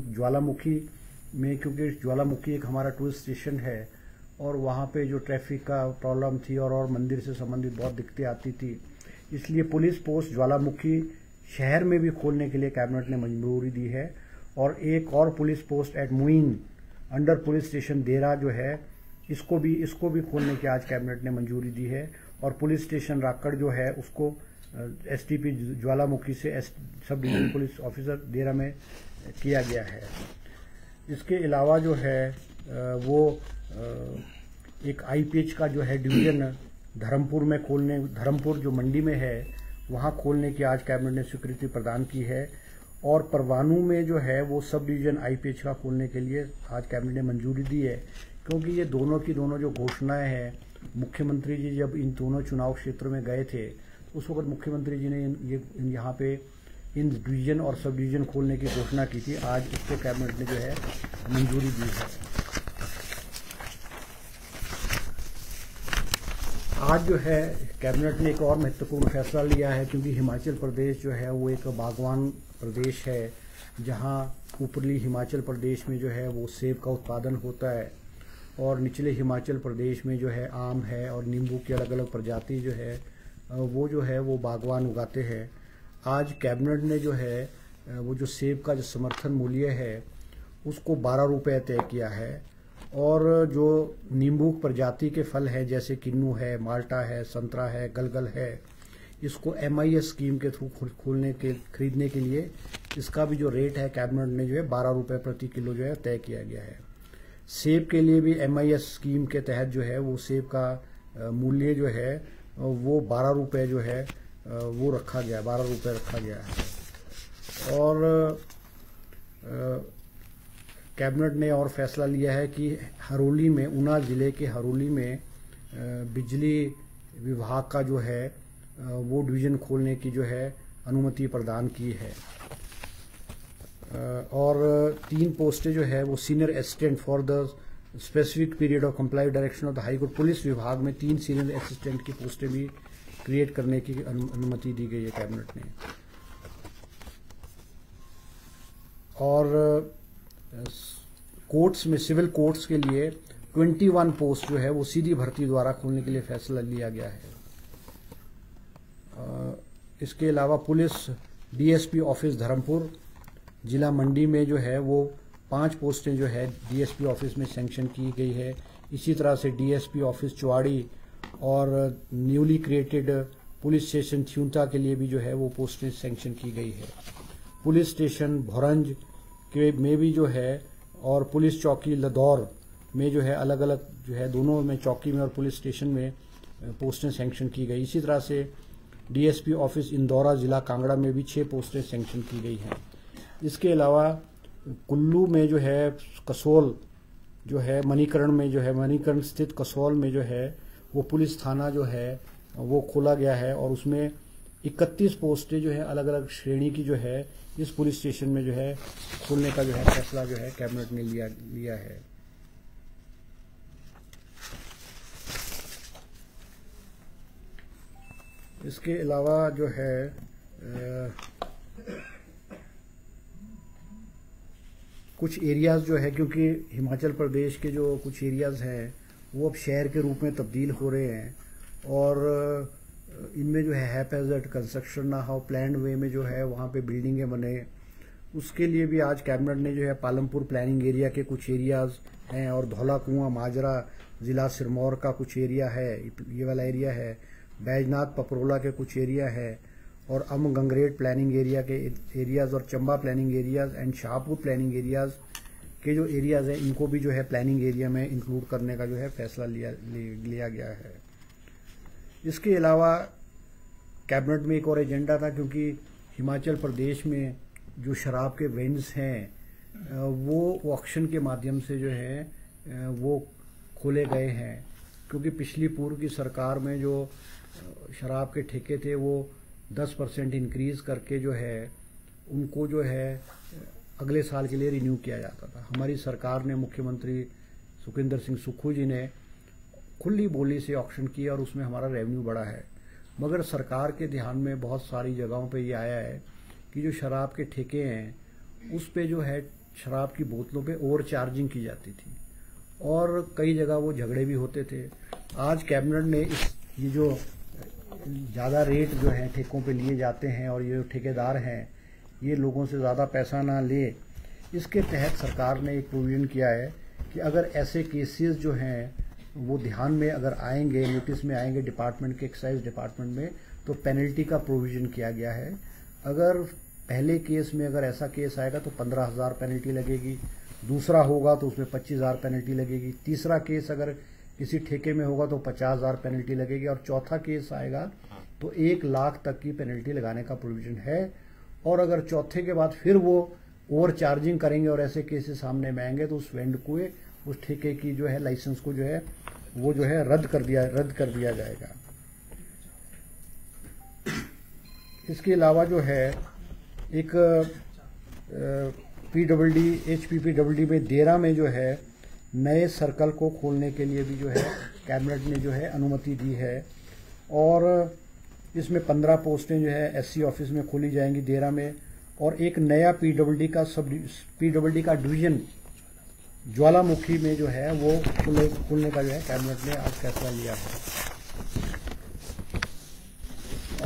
ज्वालामुखी में, क्योंकि ज्वालामुखी एक हमारा टूरिस्ट स्टेशन है और वहाँ पे जो ट्रैफिक का प्रॉब्लम थी और मंदिर से संबंधित बहुत दिक्कतें आती थी, इसलिए पुलिस पोस्ट ज्वालामुखी शहर में भी खोलने के लिए कैबिनेट ने मंजूरी दी है। और एक और police post at Muin under police station Dera जो है, इसको भी खोलने की आज कैबिनेट ने मंजूरी दी है। और पुलिस स्टेशन राक्कड़ जो है उसको एसटीपी ज्वालामुखी से सब डिवीजन पुलिस ऑफिसर देरा में किया गया है। इसके अलावा जो है वो एक आईपीएच का जो है डिवीजन धर्मपुर जो मंडी में है वहाँ खोलने की आज कैबिनेट ने स्वीकृति प्रदान की है। और परवाणू में जो है वो सब डिवीजन आईपीएच का खोलने के लिए आज कैबिनेट ने मंजूरी दी है, क्योंकि ये दोनों की दोनों जो घोषणाएं हैं, मुख्यमंत्री जी जब इन दोनों चुनाव क्षेत्र में गए थे उस वक्त मुख्यमंत्री जी ने यहाँ पे इन डिवीजन और सब डिवीजन खोलने की घोषणा की थी। आज इसको कैबिनेट ने जो है मंजूरी दी है। आज जो है कैबिनेट ने एक और महत्वपूर्ण फैसला लिया है, क्योंकि हिमाचल प्रदेश जो है वो एक बागवान प्रदेश है, जहां ऊपरी हिमाचल प्रदेश में जो है वो सेब का उत्पादन होता है और निचले हिमाचल प्रदेश में जो है आम है और नींबू की अलग अलग प्रजाति जो है वो बागवान उगाते हैं। आज कैबिनेट ने जो है वो जो सेब का जो समर्थन मूल्य है उसको 12 रुपये तय किया है। और जो नींबू प्रजाति के फल है जैसे किन्नू है, माल्टा है, संतरा है, गलगल है, इसको MIS स्कीम के थ्रू खरीदने के लिए इसका भी जो रेट है कैबिनेट ने जो है 12 रुपये प्रति किलो जो है तय किया गया है। सेब के लिए भी MIS स्कीम के तहत जो है वो सेब का मूल्य जो है वो 12 रुपये जो है वो रखा गया, 12 रुपये रखा गया है। और कैबिनेट ने और फैसला लिया है कि हरोली में, ऊना जिले के हरोली में बिजली विभाग का जो है वो डिवीजन खोलने की जो है अनुमति प्रदान की है। और 3 पोस्टें जो है वो senior assistant for the specific period of comply direction of the high court, police विभाग में 3 सीनियर असिस्टेंट की पोस्टें भी क्रिएट करने की अनुमति दी गई है कैबिनेट ने। और कोर्ट्स में, सिविल कोर्ट्स के लिए 21 पोस्ट जो है वो सीधी भर्ती द्वारा खोलने के लिए फैसला लिया गया है। इसके अलावा पुलिस DSP ऑफिस धर्मपुर जिला मंडी में जो है वो 5 पोस्टें जो है DSP ऑफिस में सैंक्शन की गई है। इसी तरह से DSP ऑफिस चुवाड़ी और न्यूली क्रिएटेड पुलिस स्टेशन थ्यूंता के लिए भी जो है वो पोस्टें सैंक्शन की गई है। पुलिस स्टेशन भोरंज के में भी जो है और पुलिस चौकी लदौर में जो है अलग अलग जो है दोनों में, चौकी में और पुलिस स्टेशन में पोस्टें सैंक्शन की गई। इसी तरह से DSP ऑफिस इंदौरा जिला कांगड़ा में भी 6 पोस्टें सैंक्शन की गई हैं। इसके अलावा कुल्लू में जो है कसोल जो है मणिकरण में जो है, मणिकरण स्थित कसोल में जो है वो पुलिस थाना जो है वो खोला गया है और उसमें 31 पोस्टें जो है अलग अलग श्रेणी की जो है इस पुलिस स्टेशन में जो है खोलने का जो है फैसला जो है कैबिनेट ने लिया है। इसके अलावा जो है कुछ एरियाज जो है, क्योंकि हिमाचल प्रदेश के जो कुछ एरियाज हैं वो अब शहर के रूप में तब्दील हो रहे हैं और इनमें जो है हैपेजेट कंस्ट्रक्शन ना हो, प्लान्ड वे में जो है वहाँ पे बिल्डिंगें बने, उसके लिए भी आज कैबिनेट ने जो है पालमपुर प्लानिंग एरिया के कुछ एरियाज हैं और धौला कुआं माजरा जिला सिरमौर का कुछ एरिया है, ये वाला एरिया है, बैजनाथ पपरोला के कुछ एरिया है और गंगरेट प्लानिंग एरिया के एरियाज और Chamba planning areas and Shahpur planning areas के जो एरियाज हैं इनको भी जो है प्लानिंग एरिया में इंक्लूड करने का जो है फैसला लिया गया है। इसके अलावा कैबिनेट में एक और एजेंडा था, क्योंकि हिमाचल प्रदेश में जो शराब के वेंड्स हैं वो ऑक्शन के माध्यम से जो है वो खोले गए हैं, क्योंकि पिछली पूर्व की सरकार में जो शराब के ठेके थे वो 10% इंक्रीज करके जो है उनको जो है अगले साल के लिए रिन्यू किया जाता था। हमारी सरकार ने, मुख्यमंत्री सुखविंदर सिंह सुक्खू जी ने खुली बोली से ऑक्शन किया और उसमें हमारा रेवेन्यू बढ़ा है। मगर सरकार के ध्यान में बहुत सारी जगहों पे ये आया है कि जो शराब के ठेके हैं उस पे जो है शराब की बोतलों पे ओवर चार्जिंग की जाती थी और कई जगह वो झगड़े भी होते थे। आज कैबिनेट ने ये जो ज़्यादा रेट जो है ठेकों पे लिए जाते हैं और ये ठेकेदार हैं ये लोगों से ज़्यादा पैसा ना ले, इसके तहत सरकार ने एक प्रोविज़न किया है कि अगर ऐसे केसेस जो हैं वो ध्यान में अगर आएंगे, नोटिस में आएंगे डिपार्टमेंट के, एक्साइज डिपार्टमेंट में, तो पेनल्टी का प्रोविज़न किया गया है। अगर पहले केस में अगर ऐसा केस आएगा तो 15,000 पेनल्टी लगेगी, दूसरा होगा तो उसमें 25,000 पेनल्टी लगेगी, तीसरा केस अगर किसी ठेके में होगा तो 50,000 पेनल्टी लगेगी और चौथा केस आएगा तो 1 लाख तक की पेनल्टी लगाने का प्रोविज़न है। और अगर चौथे के बाद फिर वो ओवर चार्जिंग करेंगे और ऐसे केसेस सामने में आएंगे तो उस वेंड को, उस ठेके की जो है लाइसेंस को जो है वो जो है रद्द कर दिया जाएगा। इसके अलावा जो है एक HPPWD में देरा में जो है नए सर्कल को खोलने के लिए भी जो है कैबिनेट ने जो है अनुमति दी है और इसमें 15 पोस्टें जो है SC ऑफिस में खोली जाएंगी देरा में और एक नया PWD का डिवीज़न ज्वालामुखी में जो है वो खोलने का जो है कैबिनेट ने आज फैसला लिया है।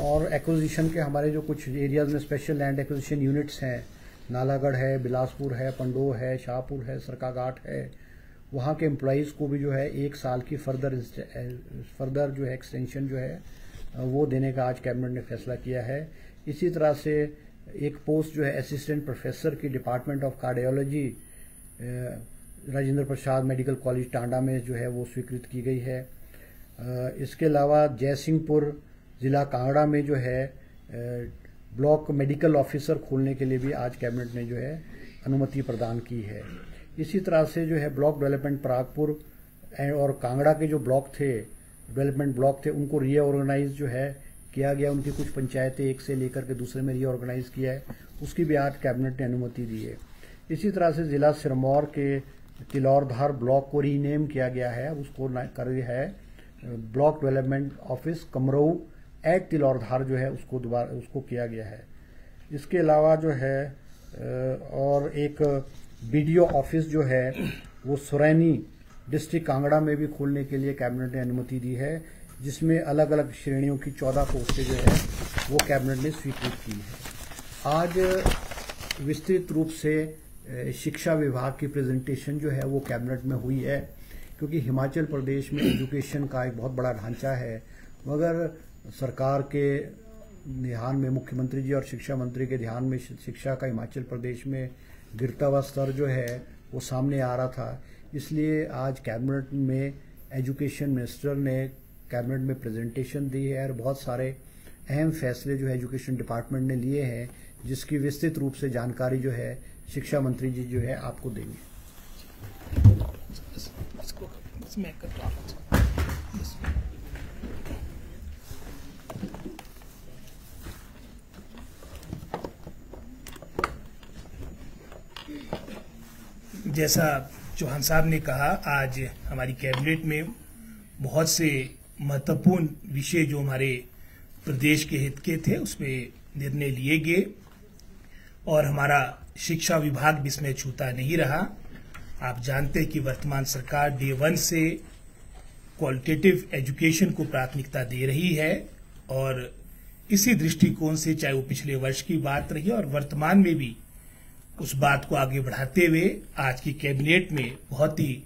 और एक्विजिशन के हमारे जो कुछ एरियाज़ में स्पेशल लैंड एक्विजिशन यूनिट्स हैं, नालागढ़ है, बिलासपुर है, पंडोह है, शाहपुर है, सरकाघाट है, वहाँ के एम्प्लॉइज़ को भी जो है 1 साल की फर्दर जो है एक्सटेंशन जो है वो देने का आज कैबिनेट ने फैसला किया है। इसी तरह से एक पोस्ट जो है असिस्टेंट प्रोफेसर की department of cardiology Rajendra Prasad medical college Tanda में जो है वो स्वीकृत की गई है। इसके अलावा जयसिंहपुर ज़िला कांगड़ा में जो है ब्लॉक मेडिकल ऑफिसर खोलने के लिए भी आज कैबिनेट ने जो है अनुमति प्रदान की है। इसी तरह से जो है ब्लॉक डेवलपमेंट परागपुर और कांगड़ा के जो ब्लॉक थे, डेवलपमेंट ब्लॉक थे, उनको रीऑर्गेनाइज जो है किया गया। उनकी कुछ पंचायतें एक से लेकर के दूसरे में रीऑर्गेनाइज किया है, उसकी भी आज कैबिनेट ने अनुमति दी है। इसी तरह से ज़िला सिरमौर के तिलौरधार ब्लॉक को रीनेम किया गया है, उसको कर है block development office Kamrau at Tilordhar जो है उसको किया गया है। इसके अलावा जो है और एक BDO ऑफिस जो है वो सुरैनी डिस्ट्रिक्ट कांगड़ा में भी खोलने के लिए कैबिनेट ने अनुमति दी है, जिसमें अलग अलग श्रेणियों की 14 पोस्टें जो है वो कैबिनेट ने स्वीकृत की है। आज विस्तृत रूप से शिक्षा विभाग की प्रेजेंटेशन जो है वो कैबिनेट में हुई है, क्योंकि हिमाचल प्रदेश में एजुकेशन का एक बहुत बड़ा ढांचा है, मगर सरकार के ध्यान में, मुख्यमंत्री जी और शिक्षा मंत्री के ध्यान में शिक्षा का हिमाचल प्रदेश में गिरता हुआ स्तर जो है वो सामने आ रहा था। इसलिए आज कैबिनेट में एजुकेशन मिनिस्टर ने कैबिनेट में प्रेजेंटेशन दी है और बहुत सारे अहम फैसले जो है एजुकेशन डिपार्टमेंट ने लिए हैं, जिसकी विस्तृत रूप से जानकारी जो है शिक्षा मंत्री जी जो है आपको देंगे। जैसा चौहान साहब ने कहा, आज हमारी कैबिनेट में बहुत से महत्वपूर्ण विषय जो हमारे प्रदेश के हित के थे उसमें निर्णय लिए गए और हमारा शिक्षा विभाग भी इसमें छूता नहीं रहा। आप जानते हैं कि वर्तमान सरकार डे 1 से क्वालिटेटिव एजुकेशन को प्राथमिकता दे रही है और इसी दृष्टिकोण से, चाहे वो पिछले वर्ष की बात रही और वर्तमान में भी, उस बात को आगे बढ़ाते हुए आज की कैबिनेट में बहुत ही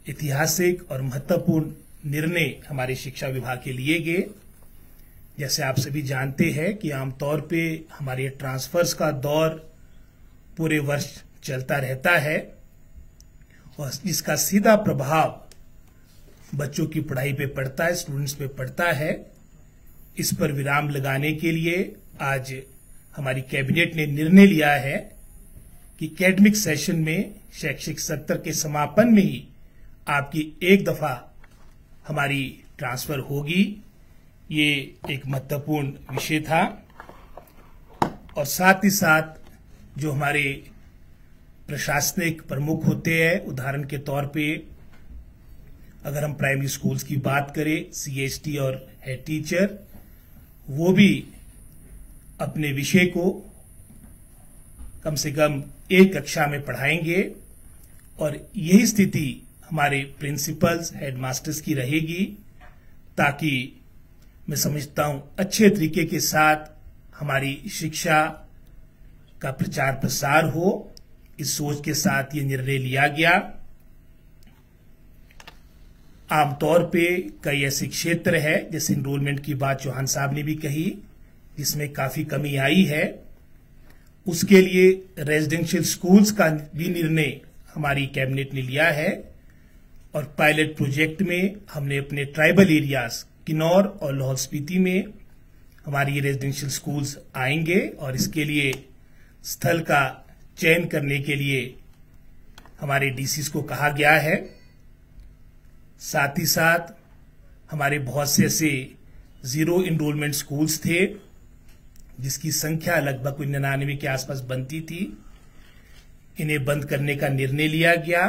ऐतिहासिक और महत्वपूर्ण निर्णय हमारे शिक्षा विभाग के लिए गए। जैसे आप सभी जानते हैं कि आमतौर पे हमारे ट्रांसफर्स का दौर पूरे वर्ष चलता रहता है और जिसका सीधा प्रभाव बच्चों की पढ़ाई पे पड़ता है, स्टूडेंट्स पे पड़ता है। इस पर विराम लगाने के लिए आज हमारी कैबिनेट ने निर्णय लिया है कि एकेडमिक सेशन में शैक्षिक सत्र के समापन में ही आपकी एक दफा हमारी ट्रांसफर होगी। ये एक महत्वपूर्ण विषय था और साथ ही साथ जो हमारे प्रशासनिक प्रमुख होते हैं, उदाहरण के तौर पे अगर हम प्राइमरी स्कूल्स की बात करें, CHT और हेड टीचर, वो भी अपने विषय को कम से कम एक कक्षा में पढ़ाएंगे और यही स्थिति हमारे प्रिंसिपल्स, हेडमास्टर्स की रहेगी, ताकि मैं समझता हूं अच्छे तरीके के साथ हमारी शिक्षा का प्रचार प्रसार हो। इस सोच के साथ ये निर्णय लिया गया। आमतौर पे कई ऐसे क्षेत्र है, जैसे इनरोलमेंट की बात चौहान साहब ने भी कही, जिसमें काफी कमी आई है। उसके लिए रेजिडेंशियल स्कूल्स का भी निर्णय हमारी कैबिनेट ने लिया है और पायलट प्रोजेक्ट में हमने अपने ट्राइबल एरियाज किन्नौर और लाहौल स्पीति में हमारी ये रेजिडेंशियल स्कूल्स आएंगे और इसके लिए स्थल का चयन करने के लिए हमारे डीसीज को कहा गया है। साथ ही साथ हमारे बहुत से ऐसे जीरो इनरोलमेंट स्कूल्स थे जिसकी संख्या लगभग 99 के आसपास बनती थी। इन्हें बंद करने का निर्णय लिया गया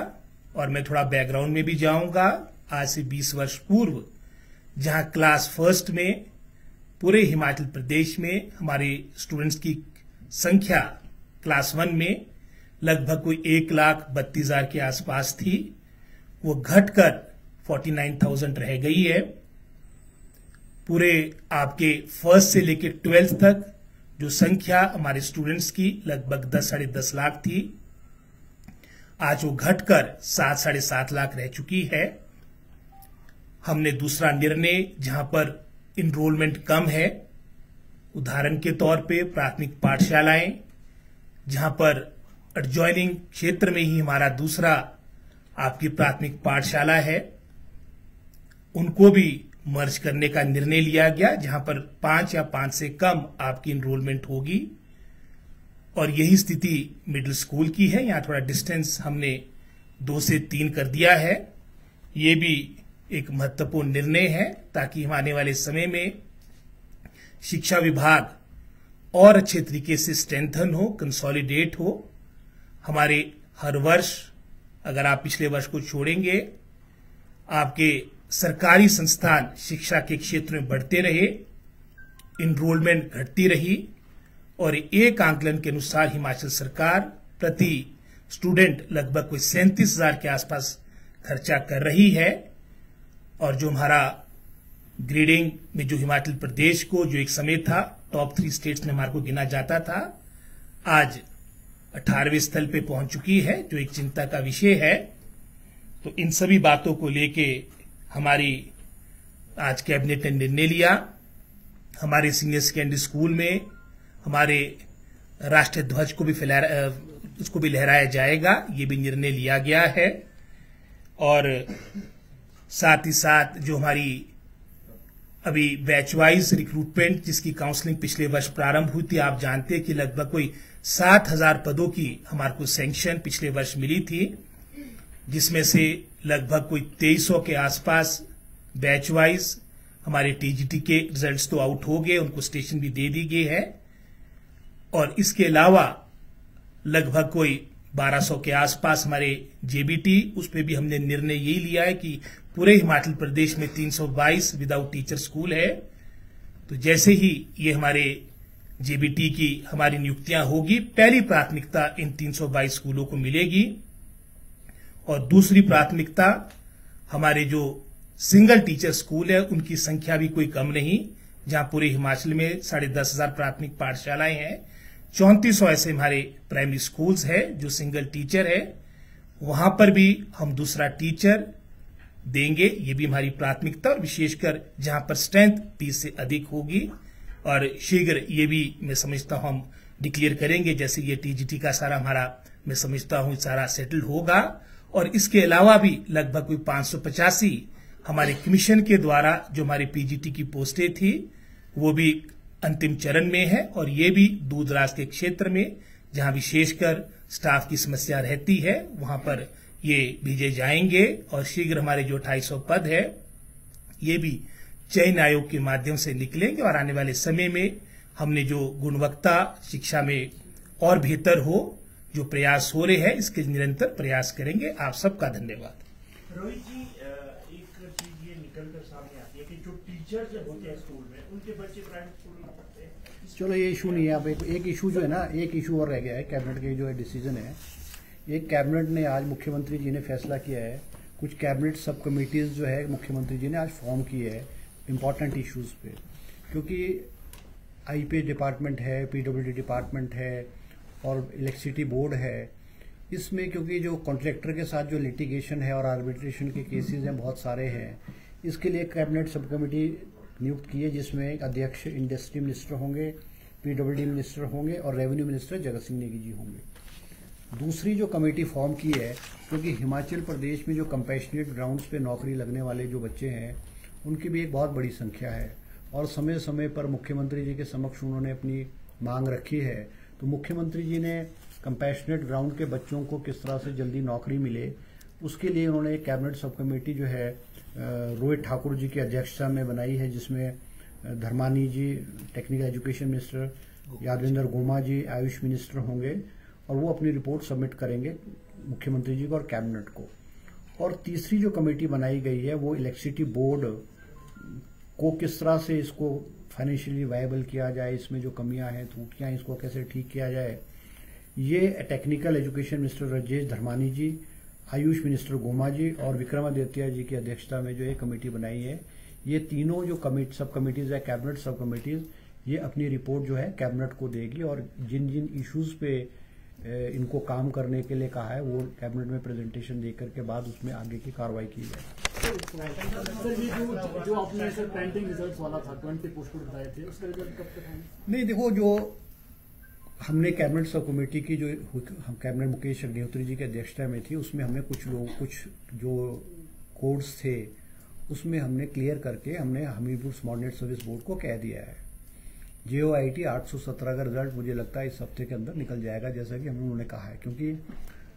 और मैं थोड़ा बैकग्राउंड में भी जाऊंगा। आज से 20 वर्ष पूर्व जहां क्लास फर्स्ट में पूरे हिमाचल प्रदेश में हमारे स्टूडेंट्स की संख्या क्लास 1 में लगभग कोई 1,32,000 के आसपास थी, वो घटकर 49,000 रह गई है। पूरे आपके फर्स्ट से लेकर 12th तक जो संख्या हमारे स्टूडेंट्स की लगभग 10 साढ़े 10 लाख थी, आज वो घटकर 7 साढ़े 7 लाख रह चुकी है। हमने दूसरा निर्णय जहां पर इनरोलमेंट कम है, उदाहरण के तौर पे प्राथमिक पाठशालाएं जहां पर एडजॉइनिंग क्षेत्र में ही हमारा दूसरा आपकी प्राथमिक पाठशाला है, उनको भी मर्ज करने का निर्णय लिया गया, जहां पर 5 या 5 से कम आपकी इनरोलमेंट होगी। और यही स्थिति मिडिल स्कूल की है। यहां थोड़ा डिस्टेंस हमने 2 से 3 कर दिया है। ये भी एक महत्वपूर्ण निर्णय है ताकि हम आने वाले समय में शिक्षा विभाग और अच्छे तरीके से स्ट्रेंथन हो, कंसोलिडेट हो। हमारे हर वर्ष, अगर आप पिछले वर्ष को छोड़ेंगे, आपके सरकारी संस्थान शिक्षा के क्षेत्र में बढ़ते रहे, इनरोलमेंट घटती रही और एक आंकलन के अनुसार हिमाचल सरकार प्रति स्टूडेंट लगभग कोई 37,000 के आसपास खर्चा कर रही है। और जो हमारा ग्रेडिंग में जो हिमाचल प्रदेश को जो एक समय था टॉप 3 स्टेट्स में हमारे को गिना जाता था, आज 18वें स्थल पे पहुंच चुकी है, जो एक चिंता का विषय है। तो इन सभी बातों को लेके हमारी आज कैबिनेट ने निर्णय लिया। हमारे सीनियर सेकेंडरी स्कूल में हमारे राष्ट्रीय ध्वज को भी उसको भी लहराया जाएगा, ये भी निर्णय लिया गया है। और साथ ही साथ जो हमारी अभी बैच वाइज रिक्रूटमेंट जिसकी काउंसलिंग पिछले वर्ष प्रारंभ हुई थी, आप जानते हैं कि लगभग कोई 7,000 पदों की हमारे को सैंक्शन पिछले वर्ष मिली थी, जिसमें से लगभग कोई 2300 के आसपास बैच वाइज हमारे टीजीटी के रिजल्ट्स तो आउट हो गए, उनको स्टेशन भी दे दी गई है। और इसके अलावा लगभग कोई 1200 के आसपास हमारे जेबीटी, उस पर भी हमने निर्णय यही लिया है कि पूरे हिमाचल प्रदेश में 322 विदाउट टीचर स्कूल है। तो जैसे ही ये हमारे जेबीटी की हमारी नियुक्तियां होगी, पहली प्राथमिकता इन 322 स्कूलों को मिलेगी और दूसरी प्राथमिकता हमारे जो सिंगल टीचर स्कूल है उनकी संख्या भी कोई कम नहीं, जहां पूरे हिमाचल में 10,500 प्राथमिक पाठशालाएं हैं, 3400 ऐसे हमारे प्राइमरी स्कूल्स है जो सिंगल टीचर है, वहां पर भी हम दूसरा टीचर देंगे। ये भी हमारी प्राथमिकता, और विशेषकर जहां पर स्ट्रेंथ 30 से अधिक होगी। और शीघ्र ये भी मैं समझता हूं हम डिक्लेयर करेंगे, जैसे ये टीजीटी का सारा हमारा मैं समझता हूं सारा सेटल होगा। और इसके अलावा भी लगभग कोई 585 हमारे कमीशन के द्वारा जो हमारे पीजीटी की पोस्टें थी वो भी अंतिम चरण में है, और ये भी दूर दराज के क्षेत्र में जहां विशेषकर स्टाफ की समस्या रहती है वहां पर ये भेजे जाएंगे। और शीघ्र हमारे जो 250 पद है ये भी चयन आयोग के माध्यम से निकलेंगे, और आने वाले समय में हमने जो गुणवत्ता शिक्षा में और बेहतर हो जो प्रयास हो रहे हैं, इसके निरंतर प्रयास करेंगे। आप सबका धन्यवाद। रोहित जी, एक चीज ये निकल कर सामने आती है कि जो टीचर होते हैं स्कूल में, उनके बच्चे प्राइवेट स्कूल में पढ़ते हैं। इस चलो ये इशू नहीं है। अब एक इशू जो है ना, एक इशू और रह गया है कैबिनेट के जो है डिसीजन है। एक कैबिनेट ने आज मुख्यमंत्री जी ने फैसला किया है, कुछ कैबिनेट सब कमेटीज जो है मुख्यमंत्री जी ने आज फॉर्म की है इम्पॉर्टेंट इश्यूज पे, क्योंकि आईपीएच डिपार्टमेंट है, पीडब्ल्यूडी डिपार्टमेंट है और इलेक्ट्रिसिटी बोर्ड है। इसमें क्योंकि जो कॉन्ट्रैक्टर के साथ जो लिटिगेशन है और आर्बिट्रेशन के केसेस हैं बहुत सारे हैं, इसके लिए कैबिनेट सब कमेटी नियुक्त की है जिसमें एक अध्यक्ष इंडस्ट्री मिनिस्टर होंगे, पीडब्ल्यूडी मिनिस्टर होंगे और रेवेन्यू मिनिस्टर जगत सिंह नेगी जी होंगे। दूसरी जो कमेटी फॉर्म की है, क्योंकि हिमाचल प्रदेश में जो कंपैशनेट ग्राउंड्स पे नौकरी लगने वाले जो बच्चे हैं उनकी भी एक बहुत बड़ी संख्या है और समय समय पर मुख्यमंत्री जी के समक्ष उन्होंने अपनी मांग रखी है। तो मुख्यमंत्री जी ने कंपैशनेट ग्राउंड के बच्चों को किस तरह से जल्दी नौकरी मिले, उसके लिए उन्होंने एक कैबिनेट सब कमेटी जो है रोहित ठाकुर जी की अध्यक्षता में बनाई है, जिसमें Dharmani ji technical education minister, Yadvinder Goma ji Ayush minister होंगे और वो अपनी रिपोर्ट सबमिट करेंगे मुख्यमंत्री जी को और कैबिनेट को। और तीसरी जो कमेटी बनाई गई है वो इलेक्ट्रिसिटी बोर्ड को किस तरह से इसको फाइनेंशियली वायबल किया जाए, इसमें जो कमियां हैं त्रुटियां इसको कैसे ठीक किया जाए, ये technical education minister Rajesh Dharmani ji, Ayush minister Goma ji और विक्रमादित्य जी की अध्यक्षता में जो ये कमेटी बनाई है, ये तीनों जो सब कमेटीज है कैबिनेट सब कमेटीज, ये अपनी रिपोर्ट जो है कैबिनेट को देगी और जिन जिन इश्यूज पे इनको काम करने के लिए कहा है वो कैबिनेट में प्रेजेंटेशन देकर के बाद उसमें आगे की कार्रवाई की जाए। सर ये जो आपने सर पेंडिंग रिजल्ट्स वाला था 20 पोस्ट बताए थे, उसका रिजल्ट कब तक आएंगे? नहीं, देखो जो हमने कैबिनेट सब कमेटी की जो कैबिनेट मुकेश अग्निहोत्री जी की अध्यक्षता में थी, उसमें हमने कुछ जो कोड्स थे उसमें हमने क्लियर करके हमने हमीरपुर सबऑर्डिनेट सर्विस बोर्ड को कह दिया है। JOIT 817 का रिजल्ट मुझे लगता है इस हफ्ते के अंदर निकल जाएगा, जैसा कि उन्होंने कहा है, क्योंकि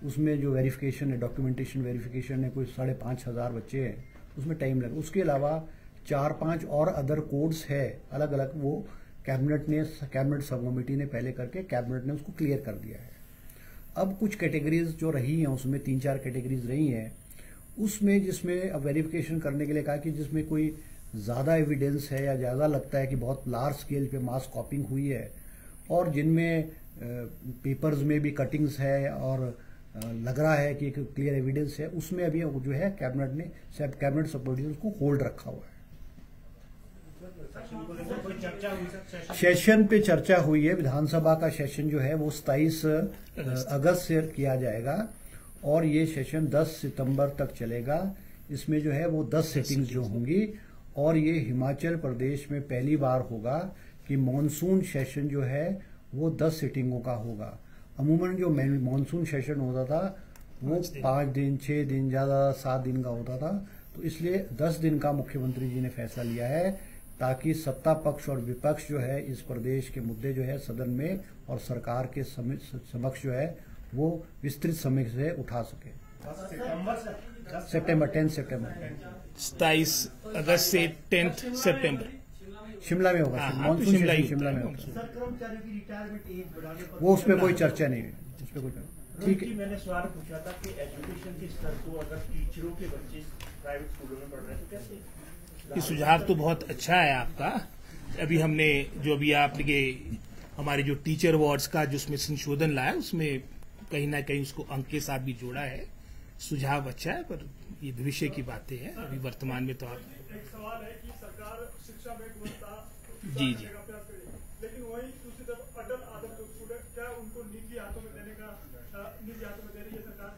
उसमें जो वेरिफिकेशन है, डॉक्यूमेंटेशन वेरिफिकेशन है, कोई 5,500 बच्चे हैं, उसमें टाइम लगा। उसके अलावा 4-5 और अदर कोड्स है अलग अलग, वो कैबिनेट सब कमेटी ने पहले करके कैबिनेट ने उसको क्लियर कर दिया है। अब कुछ कैटेगरीज जो रही हैं उसमें 3-4 कैटेगरीज रही हैं, उसमें जिसमें अब वेरिफिकेशन करने के लिए कहा कि जिसमें कोई ज़्यादा एविडेंस है या ज़्यादा लगता है कि बहुत लार्ज स्केल पे मास कॉपिंग हुई है और जिनमें पेपर्स में भी कटिंग्स है और लग रहा है कि एक क्लियर एविडेंस है, उसमें अभी जो है कैबिनेट सब कमेटी ने उसको होल्ड रखा हुआ है। सेशन पे चर्चा हुई है। विधानसभा का सेशन जो है वो 27 अगस्त से किया जाएगा और ये सेशन 10 सितंबर तक चलेगा। इसमें जो है वो 10 सिटिंग्स जो होंगी और ये हिमाचल प्रदेश में पहली बार होगा कि मॉनसून सेशन जो है वो 10 सिटिंगों का होगा। अमूमन जो मॉनसून सेशन होता था वो 5 दिन, 6 दिन, ज्यादा 7 दिन का होता था, तो इसलिए 10 दिन का मुख्यमंत्री जी ने फैसला लिया है ताकि सत्ता पक्ष और विपक्ष जो है इस प्रदेश के मुद्दे जो है सदन में और सरकार के समक्ष जो है वो विस्तृत समय से उठा सके। सितंबर 10 सितंबर 27 अगस्त से 10 सितंबर शिमला में होगा। मॉनसून शिमला में होगा। वो उसमें कोई चर्चा नहीं है, उसमें कोई ठीक है। मैंने सवाल पूछा था कि एजुकेशन के स्तर को अगर टीचरों के बच्चे प्राइवेट स्कूलों में पढ़ रहे हैं तो कैसे? ये सुझाव तो बहुत अच्छा है आपका। अभी हमने जो अभी आपके हमारे जो टीचर अवार्ड्स का जो उसमें संशोधन लाया उसमें कहीं ना कहीं उसको अंक के साथ भी जोड़ा है। सुझाव अच्छा है, पर ये भविष्य की बातें हैं, अभी वर्तमान में तो आप एक सवाल है कि सरकार शिक्षा में गुणवत्ता जी लेकिन वही दूसरी तरफ अटल आदम स्टूडेंट क्या उनको निजी हाथों में देने का निजी हाथों में दे रही है सरकार?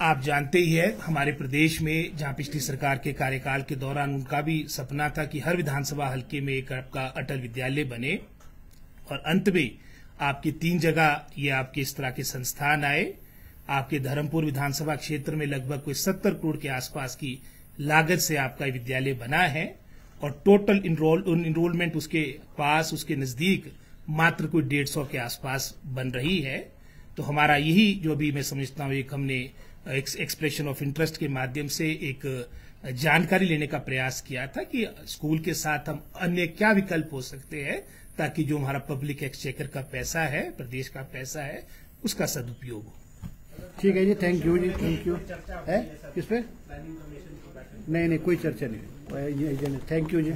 आप जानते ही है हमारे प्रदेश में जहां पिछली सरकार के कार्यकाल के दौरान उनका भी सपना था कि हर विधानसभा हल्के में एक आपका अटल विद्यालय बने और अंत में आपके 3 जगह ये आपके इस तरह के संस्थान आए। आपके धर्मपुर विधानसभा क्षेत्र में लगभग कोई 70 करोड़ के आसपास की लागत से आपका विद्यालय बना है और टोटल इनरोलमेंट उसके पास उसके नजदीक मात्र कोई 150 के आसपास बन रही है। तो हमारा यही जो भी मैं समझता हूँ एक हमने एक्सप्रेशन ऑफ इंटरेस्ट के माध्यम से एक जानकारी लेने का प्रयास किया था कि स्कूल के साथ हम अन्य क्या विकल्प हो सकते हैं ताकि जो हमारा पब्लिक एक्सचेकर का पैसा है, प्रदेश का पैसा है, उसका सदुपयोग हो। ठीक है जी, थैंक यू जी, थैंक यू। है किस पे? नहीं कोई चर्चा नहीं, थैंक यू जी।